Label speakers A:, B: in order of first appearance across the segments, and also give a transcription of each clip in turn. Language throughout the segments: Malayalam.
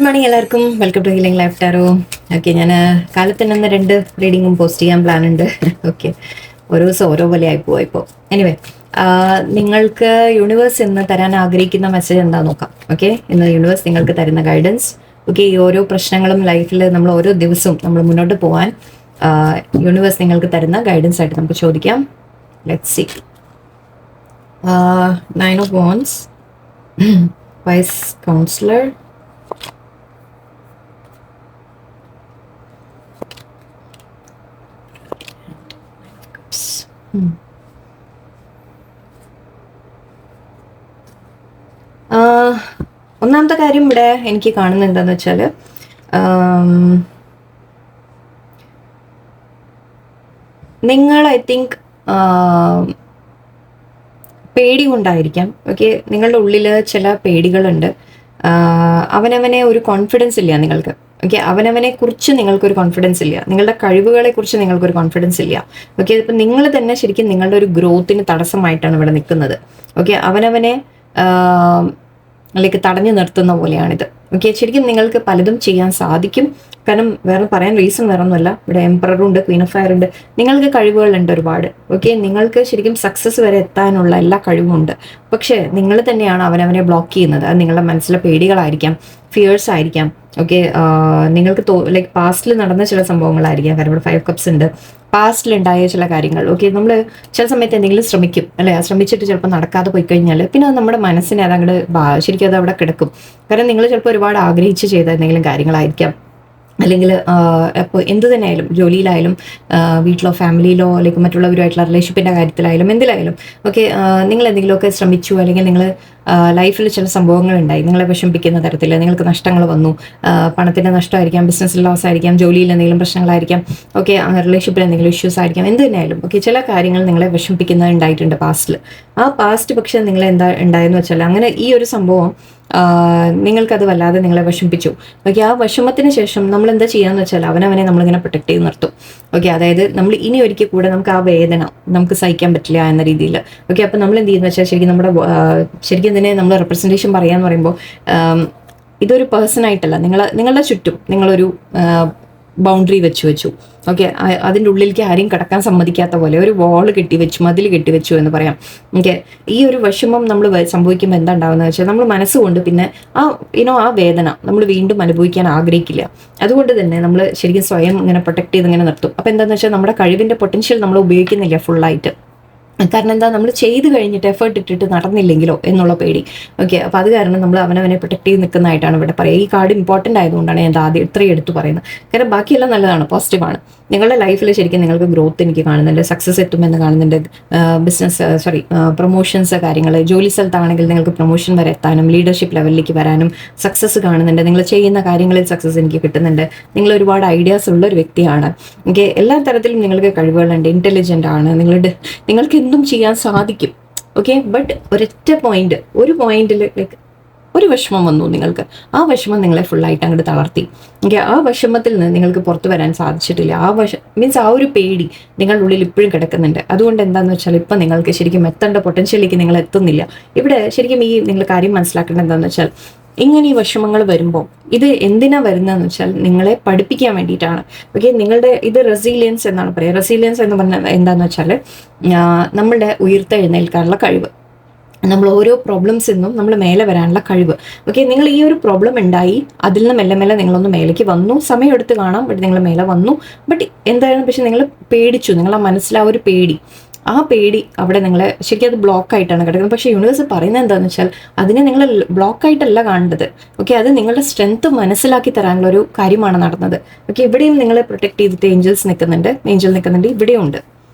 A: മോർണിംഗ് എല്ലാവർക്കും welcome to healing life tarot. Okay, ഞാൻ കാലത്ത് തന്നെ 2 റീഡിങ്ങും പോസ്റ്റ് ചെയ്യാൻ പ്ലാൻ ഉണ്ട്. ഓക്കെ, ഓരോ ദിവസം ഓരോ പോലെ ആയി പോവാ ഇപ്പോൾ. എനിവേ, നിങ്ങൾക്ക് യൂണിവേഴ്സ് ഇന്ന് തരാൻ ആഗ്രഹിക്കുന്ന മെസ്സേജ് എന്താ നോക്കാം. ഓക്കെ, ഇന്ന് യൂണിവേഴ്സ് നിങ്ങൾക്ക് തരുന്ന ഗൈഡൻസ്. ഓക്കെ, ഈ ഓരോ പ്രശ്നങ്ങളും ലൈഫിൽ നമ്മൾ ഓരോ ദിവസവും നമ്മൾ മുന്നോട്ട് പോകാൻ യൂണിവേഴ്സ് നിങ്ങൾക്ക് തരുന്ന ഗൈഡൻസ് ആയിട്ട് നമുക്ക് ചോദിക്കാം. Let's see. 9 of Wands, wise counsellor, ഒന്നാമത്തെ കാര്യം ഇവിടെ എനിക്ക് കാണുന്നത് എന്താന്ന് വെച്ചാൽ, നിങ്ങൾ ഐ തിങ്ക് പേടി കൊണ്ടായിരിക്കാം. ഓക്കെ, നിങ്ങളുടെ ഉള്ളിൽ ചില പേടികളുണ്ട്. അവനവനെ ഒരു കോൺഫിഡൻസ് ഇല്ല നിങ്ങൾക്ക്. ഓക്കെ, അവനവനെ കുറിച്ച് നിങ്ങൾക്കൊരു കോൺഫിഡൻസ് ഇല്ല, നിങ്ങളുടെ കഴിവുകളെ കുറിച്ച് നിങ്ങൾക്കൊരു കോൺഫിഡൻസ് ഇല്ല. ഓക്കെ, ഇപ്പം നിങ്ങൾ തന്നെ ശരിക്കും നിങ്ങളുടെ ഒരു ഗ്രോത്തിന് തടസ്സമായിട്ടാണ് ഇവിടെ നിൽക്കുന്നത്. ഓക്കെ, അവനവനെ ലൈക്ക് തടഞ്ഞു നിർത്തുന്ന പോലെയാണിത്. ഓക്കെ, ശരിക്കും നിങ്ങൾക്ക് പലതും ചെയ്യാൻ സാധിക്കും. കാരണം വേറെ പറയാൻ റീസൺ വേറെ ഒന്നുമല്ല, ഇവിടെ എംപററും ഉണ്ട്, ക്വീൻ ഓഫ് ഫയർ ഉണ്ട്. നിങ്ങൾക്ക് കഴിവുകളുണ്ട് ഒരുപാട്. ഓക്കെ, നിങ്ങൾക്ക് ശരിക്കും സക്സസ് വരെ എത്താനുള്ള എല്ലാ കഴിവുമുണ്ട്. പക്ഷേ നിങ്ങൾ തന്നെയാണ് അവനവനെ ബ്ലോക്ക് ചെയ്യുന്നത്. അത് നിങ്ങളുടെ മനസ്സിലെ പേടികളായിരിക്കാം, ഫിയേഴ്സ് ആയിരിക്കാം. ഓക്കെ, നിങ്ങൾക്ക് ലൈക്ക് പാസ്റ്റിൽ നടന്ന ചില സംഭവങ്ങളായിരിക്കാം. കാരണം ഇവിടെ 5 കപ്സ് ഉണ്ട്, പാസ്റ്റിലുണ്ടായ ചില കാര്യങ്ങൾ. ഓക്കെ, നമ്മൾ ചില സമയത്ത് എന്തെങ്കിലും ശ്രമിക്കും അല്ലെ, ശ്രമിച്ചിട്ട് ചിലപ്പോൾ നടക്കാതെ പോയി കഴിഞ്ഞാൽ പിന്നെ അത് നമ്മുടെ മനസ്സിനെ അതങ്ങോട്ട് ശരിക്കും അത് അവിടെ കിടക്കും. കാരണം നിങ്ങൾ ചിലപ്പോൾ ഒരുപാട് ആഗ്രഹിച്ച് ചെയ്ത എന്തെങ്കിലും കാര്യങ്ങളായിരിക്കാം. അല്ലെങ്കിൽ ഇപ്പോൾ എന്ത് തന്നെയായാലും, ജോലിയിലായാലും വീട്ടിലോ ഫാമിലിയിലോ അല്ലെങ്കിൽ മറ്റുള്ളവരുമായിട്ടുള്ള റിലേഷൻഷിപ്പിൻ്റെ കാര്യത്തിലായാലും എന്തിലായാലും ഓക്കെ, നിങ്ങൾ എന്തെങ്കിലുമൊക്കെ ശ്രമിച്ചു, അല്ലെങ്കിൽ നിങ്ങൾ ലൈഫിൽ ചില സംഭവങ്ങളുണ്ടായി നിങ്ങളെ വിഷമിപ്പിക്കുന്ന തരത്തിൽ നിങ്ങൾക്ക് നഷ്ടങ്ങൾ വന്നു. പണത്തിൻ്റെ നഷ്ടമായിരിക്കാം, ബിസിനസ്സിൽ ലോസ് ആയിരിക്കാം, ജോലിയിൽ എന്തെങ്കിലും പ്രശ്നങ്ങളായിരിക്കാം, ഓക്കെ, റിലേഷൻഷിപ്പിൽ എന്തെങ്കിലും ഇഷ്യൂസ് ആയിരിക്കാം, എന്ത് തന്നെയായാലും ഓക്കെ, ചില കാര്യങ്ങൾ നിങ്ങളെ വിഷമിപ്പിക്കുന്നത് ഉണ്ടായിട്ടുണ്ട് പാസ്റ്റിൽ. ആ പാസ്റ്റ് പക്ഷേ നിങ്ങളെ എന്താ ഉണ്ടായെന്ന് വെച്ചാൽ, അങ്ങനെ ഈ ഒരു സംഭവം നിങ്ങൾക്കത് വല്ലാതെ നിങ്ങളെ വിഷമിപ്പിച്ചു. ഓക്കെ, ആ വിഷമത്തിന് ശേഷം നമ്മൾ എന്താ ചെയ്യാന്ന് വെച്ചാൽ അവനവനെ നമ്മളിങ്ങനെ പ്രൊട്ടക്ട് ചെയ്ത് നിർത്തും. ഓക്കെ, അതായത് നമ്മൾ ഇനി ഒരിക്കൽ കൂടെ നമുക്ക് ആ വേദന നമുക്ക് സഹിക്കാൻ പറ്റില്ല എന്ന രീതിയിൽ. ഓക്കെ, അപ്പം നമ്മൾ എന്ത് ചെയ്യുന്ന വെച്ചാൽ ശരിക്കും നമ്മുടെ ശരിക്കും ഇതിനെ നമ്മൾ റെപ്രസെൻറ്റേഷൻ പറയാന്ന് പറയുമ്പോൾ, ഇതൊരു പേഴ്സണായിട്ടല്ല, നിങ്ങളുടെ ചുറ്റും നിങ്ങളൊരു ബൗണ്ടറി വെച്ചു. ഓക്കെ, അതിൻ്റെ ഉള്ളിലേക്ക് ആരെയും കടക്കാൻ സമ്മതിക്കാത്ത പോലെ ഒരു വാൾ കെട്ടിവെച്ചു, മതിൽ കെട്ടിവെച്ചു എന്ന് പറയാം. ഓക്കെ, ഈ ഒരു വിഷമം നമ്മൾ സംഭവിക്കുമ്പോൾ എന്താ ഉണ്ടാവുന്നത് വെച്ചാൽ, നമ്മൾ മനസ്സുകൊണ്ട് പിന്നെ ആ വേദന നമ്മൾ വീണ്ടും അനുഭവിക്കാൻ ആഗ്രഹിക്കില്ല. അതുകൊണ്ട് തന്നെ നമ്മൾ ശരിക്കും സ്വയം ഇങ്ങനെ പ്രൊട്ടക്ട് ചെയ്ത് ഇങ്ങനെ നിർത്തും. അപ്പോൾ എന്താണെന്ന് വെച്ചാൽ നമ്മുടെ കഴിവിൻ്റെ പൊട്ടൻഷ്യൽ നമ്മൾ ഉപയോഗിക്കുന്നില്ല ഫുള്ളായിട്ട്. കാരണം എന്താ, നമ്മൾ ചെയ്ത് കഴിഞ്ഞിട്ട് എഫേർട്ട് ഇട്ടിട്ട് നടന്നില്ലെങ്കിലോ എന്നുള്ള പേടി. ഓക്കെ, അപ്പോൾ അത് കാരണം നമ്മൾ അവനവനെ പ്രൊട്ടക്ട് ചെയ്ത് നിൽക്കുന്നതായിട്ടാണ് ഇവിടെ പറയുക. ഈ കാർഡ് ഇമ്പോർട്ടൻ്റ് ആയതുകൊണ്ടാണ് ഞാൻ ആദ്യം ഇത്രയും എടുത്ത് പറയുന്നത്. കാരണം ബാക്കിയെല്ലാം നല്ലതാണ്, പോസിറ്റീവാണ്. നിങ്ങളുടെ ലൈഫിൽ ശരിക്കും നിങ്ങൾക്ക് ഗ്രോത്ത് എനിക്ക് കാണുന്നുണ്ട്, സക്സസ് എത്തുമെന്ന് കാണുന്നുണ്ട്. പ്രൊമോഷൻസ് കാര്യങ്ങൾ, ജോലി സ്ഥലത്താണെങ്കിൽ നിങ്ങൾക്ക് പ്രൊമോഷൻ വരെ എത്താനും ലീഡർഷിപ്പ് ലെവലിലേക്ക് വരാനും സക്സസ് കാണുന്നുണ്ട്. നിങ്ങൾ ചെയ്യുന്ന കാര്യങ്ങളിൽ സക്സസ് എനിക്ക് കിട്ടുന്നുണ്ട്. നിങ്ങൾ ഒരുപാട് ഐഡിയാസ് ഉള്ള ഒരു വ്യക്തിയാണ്. ഓക്കെ, എല്ലാ തരത്തിലും നിങ്ങൾക്ക് കഴിവുകളുണ്ട്, ഇൻ്റലിജൻ്റ് ആണ്, നിങ്ങൾക്ക് എന്തും ചെയ്യാൻ സാധിക്കും. ഓക്കെ, ബട്ട് ഒരു പോയിന്റിൽ ലൈക്ക് ഒരു വിഷമം വന്നു നിങ്ങൾക്ക്. ആ വിഷമം നിങ്ങളെ ഫുള്ളായിട്ട് അങ്ങോട്ട് തളർത്തി. ഓക്കെ, ആ വിഷമത്തിൽ നിന്ന് നിങ്ങൾക്ക് പുറത്തു വരാൻ സാധിച്ചിട്ടില്ല. ആ ഒരു പേടി നിങ്ങളുടെ ഉള്ളിൽ ഇപ്പോഴും കിടക്കുന്നുണ്ട്. അതുകൊണ്ട് എന്താണെന്ന് വെച്ചാൽ ഇപ്പം നിങ്ങൾക്ക് ശരിക്കും എത്തേണ്ട പൊട്ടൻഷ്യലിലേക്ക് നിങ്ങൾ എത്തുന്നില്ല. ഇവിടെ ശരിക്കും നിങ്ങൾ കാര്യം മനസ്സിലാക്കേണ്ടത് എന്താണെന്ന് വെച്ചാൽ, ഇങ്ങനെ ഈ വിഷമങ്ങൾ വരുമ്പോൾ ഇത് എന്തിനാ വരുന്നതെന്ന് വെച്ചാൽ നിങ്ങളെ പഠിപ്പിക്കാൻ വേണ്ടിയിട്ടാണ്. ഓക്കെ, നിങ്ങളുടെ ഇത് റെസീലിയൻസ് എന്നാണ് പറയുക. റെസീലിയൻസ് എന്ന് പറഞ്ഞാൽ എന്താണെന്ന് വെച്ചാൽ നമ്മളുടെ ഉയർത്തെഴുന്നേൽക്കാനുള്ള കഴിവ്, നമ്മൾ ഓരോ പ്രോബ്ലംസിൽ നിന്നും നമ്മൾ മേലെ വരാനുള്ള കഴിവ്. ഓക്കെ, നിങ്ങൾ ഈ ഒരു പ്രോബ്ലം ഉണ്ടായി, അതിൽ നിന്ന് മെല്ലെ മെല്ലെ നിങ്ങളൊന്ന് മേലേക്ക് വന്നു. സമയം എടുത്ത് കാണാം, ബട്ട് നിങ്ങൾ മേലെ വന്നു. ബട്ട് എന്തായാലും പക്ഷെ നിങ്ങൾ പേടിച്ചു, നിങ്ങളെ മനസ്സിൽ ആ ഒരു പേടി അവിടെ നിങ്ങളെ ശരിക്കും അത് ബ്ലോക്കായിട്ടാണ് കിടക്കുന്നത്. പക്ഷേ യൂണിവേഴ്സ് പറയുന്നത് എന്താണെന്ന് വെച്ചാൽ, അതിനെ നിങ്ങൾ ബ്ലോക്കായിട്ടല്ല കാണേണ്ടത്. ഓക്കെ, അത് നിങ്ങളുടെ സ്ട്രെങ്ത് മനസ്സിലാക്കി തരാനുള്ള ഒരു കാര്യമാണ് നടന്നത്. ഓക്കെ, ഇവിടെയും നിങ്ങളെ പ്രൊട്ടക്ട് ചെയ്തിട്ട് ഏഞ്ചൽ നിൽക്കുന്നുണ്ട്, ഇവിടെയും ഉണ്ട്.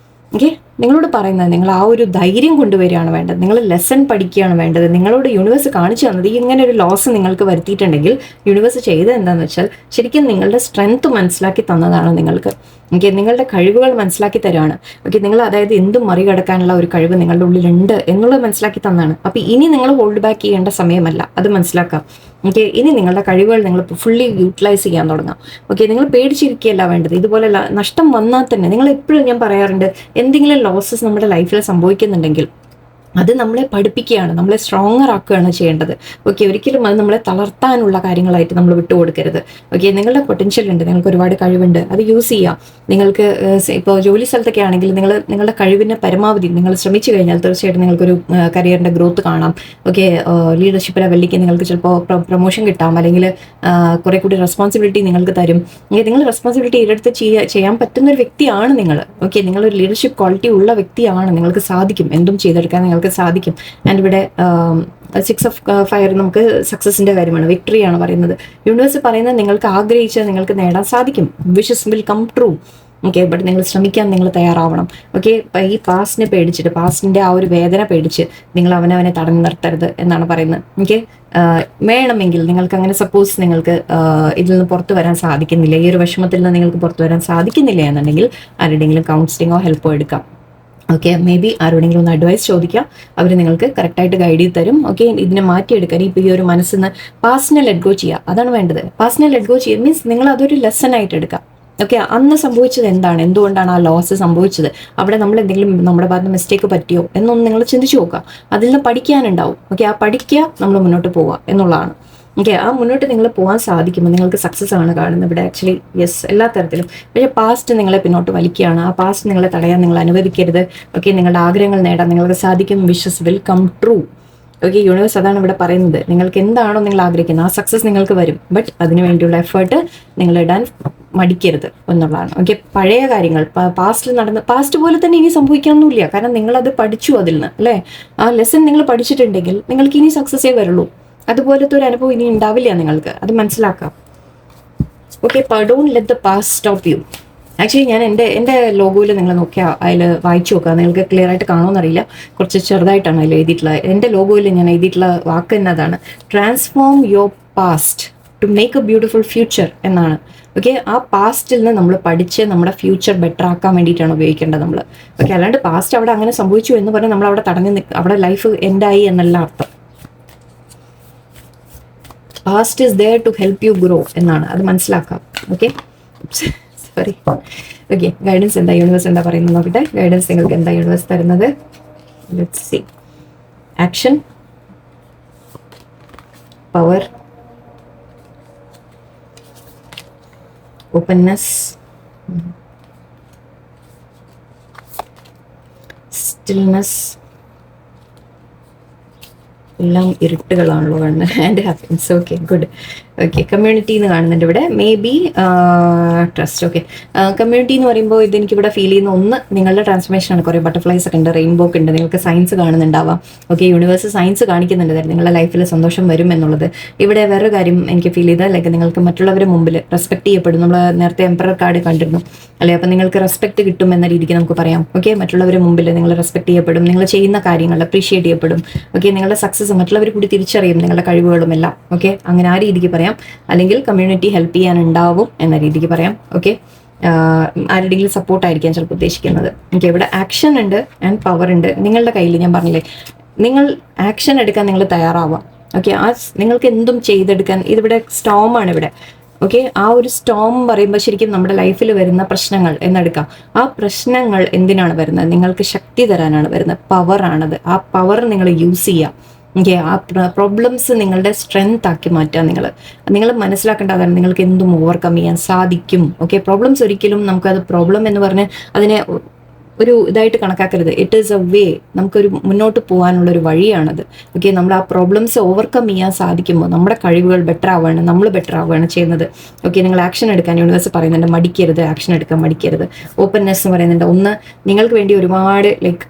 A: ഓക്കെ, നിങ്ങളോട് പറയുന്നത് നിങ്ങൾ ആ ഒരു ധൈര്യം കൊണ്ടുവരികയാണ് വേണ്ടത്. നിങ്ങൾ ലെസൺ പഠിക്കുകയാണ് വേണ്ടത്. നിങ്ങളോട് യൂണിവേഴ്സ് കാണിച്ചു തന്നത് ഇങ്ങനെ ഒരു ലോസ് നിങ്ങൾക്ക് വരുത്തിയിട്ടുണ്ടെങ്കിൽ യൂണിവേഴ്സ് ചെയ്തത് എന്താണെന്ന് വെച്ചാൽ ശരിക്കും നിങ്ങളുടെ സ്ട്രെങ്ത് മനസ്സിലാക്കി തന്നതാണ് നിങ്ങൾക്ക്. ഓക്കെ, നിങ്ങളുടെ കഴിവുകൾ മനസ്സിലാക്കി തരുവാണ്. ഓക്കെ, നിങ്ങൾ അതായത് എന്തും മറികടക്കാനുള്ള ഒരു കഴിവ് നിങ്ങളുടെ ഉള്ളിലുണ്ട് എന്നുള്ളത് മനസ്സിലാക്കി തന്നാണ്. അപ്പോൾ ഇനി നിങ്ങൾ ഹോൾഡ് ബാക്ക് ചെയ്യേണ്ട സമയമല്ല, അത് മനസ്സിലാക്കാം. ഓക്കെ, ഇനി നിങ്ങളുടെ കഴിവുകൾ നിങ്ങൾ ഫുള്ളി യൂട്ടിലൈസ് ചെയ്യാൻ തുടങ്ങാം. ഓക്കെ, നിങ്ങൾ പേടിച്ചിരിക്കുകയല്ല വേണ്ടത്. ഇതുപോലെ നഷ്ടം വന്നാൽ തന്നെ നിങ്ങൾ എപ്പോഴും ഞാൻ പറയാറുണ്ട്, എന്തെങ്കിലും ലോസസ് നമ്മുടെ ലൈഫിൽ സംഭവിക്കുന്നുണ്ടെങ്കിൽ അത് നമ്മളെ പഠിപ്പിക്കുകയാണ്, നമ്മളെ സ്ട്രോങ്ങർ ആക്കുകയാണ് ചെയ്യേണ്ടത്. ഓക്കെ, ഒരിക്കലും അത് നമ്മളെ തളർത്താനുള്ള കാര്യങ്ങളായിട്ട് നമ്മൾ വിട്ടുകൊടുക്കരുത്. ഓക്കെ, നിങ്ങളുടെ പൊട്ടൻഷ്യൽ ഉണ്ട്, നിങ്ങൾക്ക് ഒരുപാട് കഴിവുണ്ട്, അത് യൂസ് ചെയ്യാം. നിങ്ങൾക്ക് ഇപ്പോൾ ജോലി സ്ഥലത്തൊക്കെ ആണെങ്കിൽ നിങ്ങളുടെ കഴിവിൻ്റെ പരമാവധി നിങ്ങൾ ശ്രമിച്ചു കഴിഞ്ഞാൽ തീർച്ചയായിട്ടും നിങ്ങൾക്കൊരു കരിയറിൻ്റെ ഗ്രോത്ത് കാണാം. ഓക്കെ, ലീഡർഷിപ്പ് ലെവലിലേക്ക് നിങ്ങൾക്ക് ചിലപ്പോൾ പ്രൊമോഷൻ കിട്ടാം, അല്ലെങ്കിൽ കുറെ കൂടി റെസ്പോൺസിബിലിറ്റി നിങ്ങൾക്ക് തരും. നിങ്ങൾ റെസ്പോൺസിബിലിറ്റി ഏറ്റെടുത്ത് ചെയ്യാൻ പറ്റുന്ന ഒരു വ്യക്തിയാണ് നിങ്ങൾ. ഓക്കെ, നിങ്ങളൊരു ലീഡർഷിപ്പ് ക്വാളിറ്റി ഉള്ള വ്യക്തിയാണ്, നിങ്ങൾക്ക് സാധിക്കും, എന്തും ചെയ്തെടുക്കാൻ നിങ്ങൾക്ക് സാധിക്കും. ആൻഡ് ഇവിടെ 6 of Fire നമുക്ക് സക്സസിന്റെ കാര്യമാണ്, വിക്ടറിയാണ് പറയുന്നത്. യൂണിവേഴ്സ് പറയുന്നത് നിങ്ങൾക്ക് ആഗ്രഹിച്ച് നിങ്ങൾക്ക് നേടാൻ സാധിക്കും. Wishes will come true. Okay, but നിങ്ങൾ ശ്രമിക്കാൻ നിങ്ങൾ തയ്യാറാവണം. ഓക്കെ, ഈ പാസ്റ്റിനെ പേടിച്ചിട്ട്, പാസ്റ്റിന്റെ ആ ഒരു വേദന പേടിച്ച് നിങ്ങൾ അവനവനെ തടഞ്ഞു നിർത്തരുത് എന്നാണ് പറയുന്നത്. ഓക്കെ, വേണമെങ്കിൽ നിങ്ങൾക്ക് അങ്ങനെ സപ്പോസ് നിങ്ങൾക്ക് ഇതിൽ നിന്ന് പുറത്തു വരാൻ സാധിക്കുന്നില്ല, ഈ ഒരു വിഷമത്തിൽ നിന്ന് നിങ്ങൾക്ക് പുറത്തു വരാൻ സാധിക്കുന്നില്ല എന്നുണ്ടെങ്കിൽ ആരുടെയെങ്കിലും കൗൺസിലിങ്ങോ ഹെൽപ്പോ എടുക്കാം. ഓക്കെ, മേ ബി ആരോടെങ്കിലും ഒന്ന് അഡ്വൈസ് ചോദിക്കാം, അവർ നിങ്ങൾക്ക് കറക്റ്റായിട്ട് ഗൈഡ് ചെയ്ത് തരും. ഓക്കെ, ഇതിനെ മാറ്റിയെടുക്കാൻ ഇപ്പോൾ ഈ ഒരു മനസ്സിൽ നിന്ന് പാസ്റ്റിനെ ലെറ്റ് ഗോ ചെയ്യുക, അതാണ് വേണ്ടത്. പാസ്റ്റിനെ ലെറ്റ് ഗോ ചെയ്യുക മീൻസ് നിങ്ങൾ അതൊരു ലെസൺ ആയിട്ട് എടുക്കാം. ഓക്കെ, അന്ന് സംഭവിച്ചത് എന്താണ്, എന്തുകൊണ്ടാണ് ആ ലോസ് സംഭവിച്ചത്, അവിടെ നമ്മൾ എന്തെങ്കിലും നമ്മുടെ ഭാഗത്ത് മിസ്റ്റേക്ക് പറ്റിയോ എന്നൊന്ന് നിങ്ങൾ ചിന്തിച്ചു നോക്കുക. അതിൽ നിന്ന് പഠിക്കാനുണ്ടാവും. ഓക്കെ, ആ പഠിക്കുക, നമ്മൾ മുന്നോട്ട് പോവുക എന്നുള്ളതാണ്. ഓക്കെ, ആ മുന്നോട്ട് നിങ്ങൾ പോകാൻ സാധിക്കുമ്പോൾ നിങ്ങൾക്ക് സക്സസ് ആണ് കാണുന്നത് ഇവിടെ. ആക്ച്വലി യെസ്, എല്ലാ തരത്തിലും. പക്ഷേ പാസ്റ്റ് നിങ്ങളെ പിന്നോട്ട് വലിക്കുകയാണ്. ആ പാസ്റ്റ് നിങ്ങളെ തടയാൻ നിങ്ങൾ അനുവദിക്കരുത്. ഓക്കെ, നിങ്ങളുടെ ആഗ്രഹങ്ങൾ നേടാൻ നിങ്ങൾക്ക് സാധിക്കും. Wishes will come true. Okay, universe അതാണ് ഇവിടെ പറയുന്നത്. നിങ്ങൾക്ക് എന്താണോ നിങ്ങൾ ആഗ്രഹിക്കുന്നത് ആ സക്സസ് നിങ്ങൾക്ക് വരും. ബട്ട് അതിനു വേണ്ടിയുള്ള എഫേർട്ട് നിങ്ങൾ ഇടാൻ മടിക്കരുത് എന്നുള്ളതാണ്. ഓക്കെ, പഴയ കാര്യങ്ങൾ പാസ്റ്റിൽ നടന്ന് പാസ്റ്റ് പോലെ തന്നെ ഇനി സംഭവിക്കാനൊന്നുമില്ല. കാരണം നിങ്ങളത് പഠിച്ചു അതിൽ നിന്ന്, അല്ലേ? ആ ലെസൺ നിങ്ങൾ പഠിച്ചിട്ടുണ്ടെങ്കിൽ നിങ്ങൾക്ക് ഇനി സക്സസ്സേ വരുള്ളൂ. അതുപോലത്തെ ഒരു അനുഭവം ഇനി ഉണ്ടാവില്ല നിങ്ങൾക്ക്, അത് മനസ്സിലാക്കാം. Okay, don't let the past stop U. Actually ഞാൻ എൻ്റെ ലോഗോയിൽ നിങ്ങൾ നോക്കിയാൽ അതിൽ വായിച്ചു നോക്കുക, നിങ്ങൾക്ക് ക്ലിയർ ആയിട്ട് കാണുമെന്നറിയില്ല, കുറച്ച് ചെറുതായിട്ടാണ് അതിൽ എഴുതിയിട്ടുള്ളത്. എൻ്റെ ലോഗോയിൽ ഞാൻ എഴുതിയിട്ടുള്ള വാക്ക് എന്നതാണ് transform your past to make a beautiful future എന്നാണ്. ഓക്കെ, ആ പാസ്റ്റിൽ നിന്ന് നമ്മൾ പഠിച്ച് നമ്മുടെ ഫ്യൂച്ചർ ബെറ്റർ ആക്കാൻ വേണ്ടിയിട്ടാണ് ഉപയോഗിക്കേണ്ടത് നമ്മൾ. ഓക്കെ, അല്ലാണ്ട് പാസ്റ്റ് അവിടെ അങ്ങനെ സംഭവിച്ചു എന്ന് പറഞ്ഞാൽ നമ്മൾ അവിടെ തടഞ്ഞു അവിടെ ലൈഫ് എൻഡായി എന്നല്ല അർത്ഥം. Past is there to help you grow എന്നാണ്, അത് മനസ്സിലാക്കാം. Okay, sorry. ഓക്കെ, ഗൈഡൻസ് എന്താ യൂണിവേഴ്സ് എന്താ പറയുന്നത് നോക്കട്ടെ. ഗൈഡൻസ് നിങ്ങൾക്ക് എന്താ യൂണിവേഴ്സ് തരുന്നത്? Let's see. Action, power, openness, stillness. എല്ലാം ഇരുട്ടുകളാണല്ലോ കാണുന്നത്. And happiness. Okay, good. Okay, community എന്ന് കാണുന്നുണ്ട് ഇവിടെ. May be trust. Okay, community എന്ന് പറയുമ്പോൾ ഇതെനിക്കിവിടെ ഫീൽ ചെയ്യുന്ന ഒന്ന് നിങ്ങളുടെ ട്രാൻസ്ഫർമേഷൻ ആണ്. കുറേ ബട്ടർഫ്ലൈസ് ഒക്കെ ഉണ്ട്, റെയിൻബോ ഒക്കെ ഉണ്ട്, നിങ്ങൾക്ക് സയൻസ് കാണുന്നുണ്ടാവാം. ഓക്കെ, യൂണിവേഴ്സ് സയൻസ് കാണിക്കുന്നുണ്ട് നിങ്ങളുടെ ലൈഫിൽ സന്തോഷം വരും എന്നുള്ളത്. ഇവിടെ വേറൊരു കാര്യം എനിക്ക് ഫീൽ ചെയ്താൽ ലൈക്ക് നിങ്ങൾക്ക് മറ്റുള്ളവരുടെ മുമ്പിൽ റെസ്പെക്ട് ചെയ്യപ്പെടും. നമ്മൾ നേരത്തെ എംപറർ കാർഡ് കണ്ടിരുന്നു അല്ലേ? അപ്പം നിങ്ങൾക്ക് റെസ്പെക്ട് കിട്ടും എന്ന രീതിക്ക് നമുക്ക് പറയാം. ഓക്കെ, മറ്റുള്ളവരുടെ മുമ്പിൽ നിങ്ങൾ റെസ്പെക്ട് ചെയ്യപ്പെടും, നിങ്ങൾ ചെയ്യുന്ന കാര്യങ്ങൾ അപ്രീഷിയേറ്റ് ചെയ്യപ്പെടും. ഓക്കെ, നിങ്ങളുടെ സക്സസ് മറ്റുള്ളവർ കൂടി തിരിച്ചറിയും, നിങ്ങളുടെ കഴിവുകളും എല്ലാം. ഓക്കെ, അങ്ങനെ ആ രീതിക്ക് പറയാം. അല്ലെങ്കിൽ കമ്മ്യൂണിറ്റി ഹെൽപ്പ് ചെയ്യാനുണ്ടാവും എന്ന രീതിക്ക് പറയാം. ഓക്കെ, ആരുടെയെങ്കിലും സപ്പോർട്ടായിരിക്കാം ചിലപ്പോൾ ഉദ്ദേശിക്കുന്നത്. ഓക്കെ, ഇവിടെ ആക്ഷൻ ഉണ്ട് ആൻഡ് പവർ ഉണ്ട് നിങ്ങളുടെ കയ്യിൽ. ഞാൻ പറഞ്ഞില്ലേ, നിങ്ങൾ ആക്ഷൻ എടുക്കാൻ നിങ്ങൾ തയ്യാറാവാം. ഓക്കെ, ആ നിങ്ങൾക്ക് എന്തും ചെയ്തെടുക്കാൻ. ഇതിവിടെ സ്റ്റോമാണ് ഇവിടെ. ഓക്കെ, ആ ഒരു സ്റ്റോം പറയുമ്പോൾ ശരിക്കും നമ്മുടെ ലൈഫിൽ വരുന്ന പ്രശ്നങ്ങൾ എന്നെടുക്കാം. ആ പ്രശ്നങ്ങൾ എന്തിനാണ് വരുന്നത്? നിങ്ങൾക്ക് ശക്തി തരാനാണ് വരുന്നത്, പവറാണത്. ആ പവർ നിങ്ങൾ യൂസ് ചെയ്യാം. ഓക്കെ, ആ പ്രോബ്ലംസ് നിങ്ങളുടെ സ്ട്രെങ്ത് ആക്കി മാറ്റുക. നിങ്ങൾ മനസ്സിലാക്കേണ്ട അതാണ്, നിങ്ങൾക്ക് എന്തും ഓവർകം ചെയ്യാൻ സാധിക്കും. ഓക്കെ, പ്രോബ്ലംസ് ഒരിക്കലും നമുക്കത് പ്രോബ്ലം എന്ന് പറഞ്ഞ് അതിനെ ഒരു ഇതായിട്ട് കണക്കാക്കരുത്. ഇറ്റ് ഈസ് എ വേ, നമുക്കൊരു മുന്നോട്ട് പോകാനുള്ളൊരു വഴിയാണത്. ഓക്കെ, നമ്മൾ ആ പ്രോബ്ലംസ് ഓവർകം ചെയ്യാൻ സാധിക്കുമ്പോൾ നമ്മുടെ കഴിവുകൾ ബെറ്റർ ആവുകയാണ്, നമ്മൾ ബെറ്റർ ആവുകയാണ് ചെയ്യുന്നത്. ഓക്കെ, നിങ്ങൾ ആക്ഷൻ എടുക്കാൻ യൂണിവേഴ്സ് പറയുന്നുണ്ട്, മടിക്കരുത്, ആക്ഷൻ എടുക്കാൻ മടിക്കരുത്. ഓപ്പൺനെസ് എന്ന് പറയുന്നുണ്ട്. ഒന്ന്, നിങ്ങൾക്ക് വേണ്ടി ഒരുപാട് ലൈക്ക്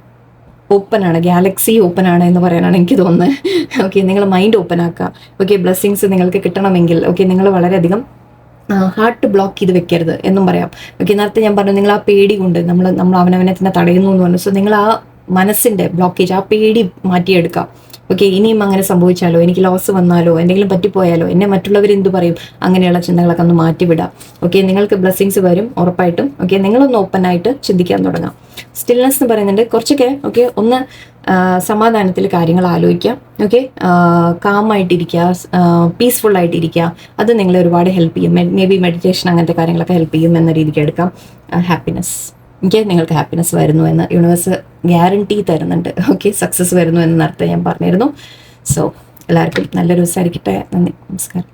A: ഓപ്പൺ ആണ്, ഗാലക്സി ഓപ്പൺ ആണ് എന്ന് പറയാനാണ് എനിക്ക് തോന്നുന്നത്. ഓക്കെ, നിങ്ങൾ മൈൻഡ് ഓപ്പൺ ആക്കുക. ഓക്കെ, ബ്ലെസ്സിങ്സ് നിങ്ങൾക്ക് കിട്ടണമെങ്കിൽ ഓക്കെ, നിങ്ങൾ വളരെയധികം ഹാർട്ട് ബ്ലോക്ക് ചെയ്ത് വെക്കരുത് എന്നും പറയാം. ഓക്കെ, നേരത്തെ ഞാൻ പറഞ്ഞു നിങ്ങൾ ആ പേടി കൊണ്ട് നമ്മൾ അവനവനെ തന്നെ തടയുന്നു എന്ന് പറഞ്ഞു. സോ നിങ്ങൾ ആ മനസ്സിൻ്റെ ബ്ലോക്കേജ്, ആ പേടി മാറ്റിയെടുക്കാം. ഓക്കെ, ഇനിയും അങ്ങനെ സംഭവിച്ചാലോ, എനിക്ക് ലോസ് വന്നാലോ, എന്തെങ്കിലും പറ്റിപ്പോയാലോ, എന്നെ മറ്റുള്ളവർ എന്തു പറയും, അങ്ങനെയുള്ള ചിന്തകളൊക്കെ ഒന്ന് മാറ്റിവിടാം. ഓക്കെ, നിങ്ങൾക്ക് ബ്ലെസ്സിങ്സ് വരും ഉറപ്പായിട്ടും. ഓക്കെ, നിങ്ങളൊന്ന് ഓപ്പൺ ആയിട്ട് ചിന്തിക്കാൻ തുടങ്ങാം. സ്റ്റിൽനെസ് എന്ന് പറയുന്നുണ്ട് കുറച്ചൊക്കെ. ഓക്കെ, ഒന്ന് സമാധാനത്തിൽ കാര്യങ്ങൾ ആലോചിക്കാം. ഓക്കെ, കാമായിട്ടിരിക്കുക, പീസ്ഫുൾ ആയിട്ടിരിക്കുക. അത് നിങ്ങളെ ഒരുപാട് ഹെൽപ്പ് ചെയ്യും. മേ ബി മെഡിറ്റേഷൻ അങ്ങനത്തെ കാര്യങ്ങളൊക്കെ ഹെൽപ്പ് ചെയ്യും എന്ന രീതിക്ക് എടുക്കാം. ഹാപ്പിനെസ്. എനിക്ക് നിങ്ങൾക്ക് ഹാപ്പിനെസ് വരുന്നു എന്ന് യൂണിവേഴ്സ് ഗ്യാരണ്ടി തരുന്നുണ്ട്. ഓക്കെ, സക്സസ് വരുന്നു എന്ന് നേരത്തെ ഞാൻ പറഞ്ഞിരുന്നു. സോ എല്ലാവർക്കും നല്ലൊരു ദിവസമായിരിക്കട്ടെ. നന്ദി, നമസ്കാരം.